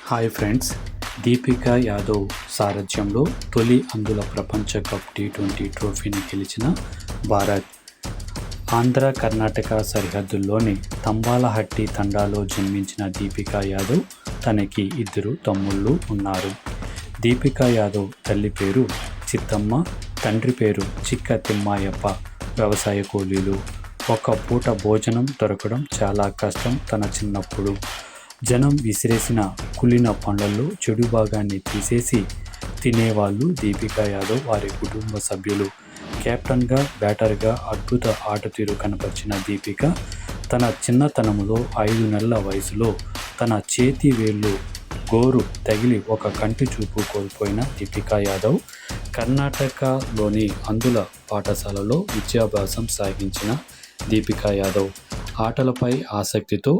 Hi friends, Deepika Yadav సారథ్యంలో తొలి అందుల ప్రపంచ కప్ T20 ట్రోఫీని గెలిచిన భారత్ ఆంధ్ర కర్ణాటక సరిహద్దుల్లోని తంబాలహట్టి తండాలో జన్మించిన దీపికా యాదవ్ తనకి ఇద్దరు తమ్ముళ్ళు ఉన్నారు. దీపికా యాదవ్ తల్లి పేరు చిత్తమ్మ, తండ్రి పేరు చిక్క తిమ్మాయప్ప. వ్యవసాయ కూలీలు. ఒక పూట భోజనం దొరకడం చాలా కష్టం. తన చిన్నప్పుడు జనం విసిరేసిన కుళ్ళిన పండ్లలో చెడు భాగాన్ని తీసేసి తినేవాళ్ళు దీపికా యాదవ్ వారి కుటుంబ సభ్యులు. కెప్టెన్గా, బ్యాటర్గా అద్భుత ఆటతీరు కనపరిచిన దీపిక తన చిన్నతనంలో 5 నెలల వయసులో తన చేతి వేళ్ళు గోరు తగిలి ఒక కంటి చూపు కోల్పోయిన దీపికా యాదవ్ కర్ణాటకలోని అందుల పాఠశాలలో విద్యాభ్యాసం సాగించిన దీపికా యాదవ్ ఆటలపై ఆసక్తితో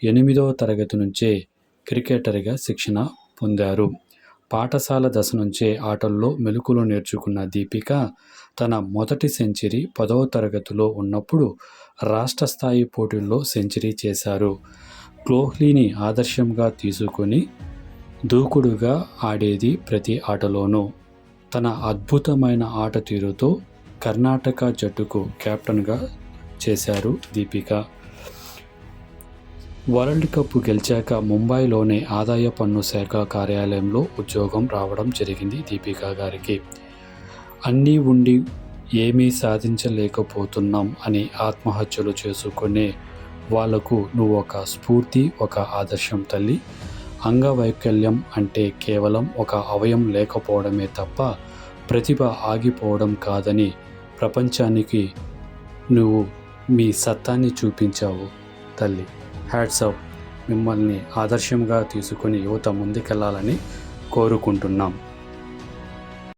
8వ తరగతి నుంచే క్రికెటర్గా శిక్షణ పొందారు. పాఠశాల దశ నుంచే ఆటల్లో మెలకువలు నేర్చుకున్న దీపిక తన మొదటి సెంచరీ 10వ తరగతిలో ఉన్నప్పుడు రాష్ట్ర స్థాయి పోటీల్లో సెంచరీ చేశారు. కోహ్లీని ఆదర్శంగా తీసుకొని దూకుడుగా ఆడేది ప్రతి ఆటలోనూ. తన అద్భుతమైన ఆట తీరుతో కర్ణాటక జట్టుకు కెప్టెన్గా చేశారు దీపిక. వరల్డ్ కప్ గెలిచాక ముంబైలోని ఆదాయ పన్ను శాఖ కార్యాలయంలో ఉద్యోగం రావడం జరిగింది దీపికా గారికి. అన్నీ ఉండి ఏమీ సాధించలేకపోతున్నాం అని ఆత్మహత్యలు చేసుకునే వాళ్లకు నువ్వు ఒక స్ఫూర్తి, ఒక ఆదర్శం తల్లి. అంగవైకల్యం అంటే కేవలం ఒక అవయవం లేకపోవడమే తప్ప ప్రతిభ ఆగిపోవడం కాదని ప్రపంచానికి నువ్వు మీ సత్తాన్ని చూపించావు తల్లి. Hats off. మిమ్మల్ని ఆదర్శంగా తీసుకొని యువత ముందుకెళ్లాలని కోరుకుంటున్నాం.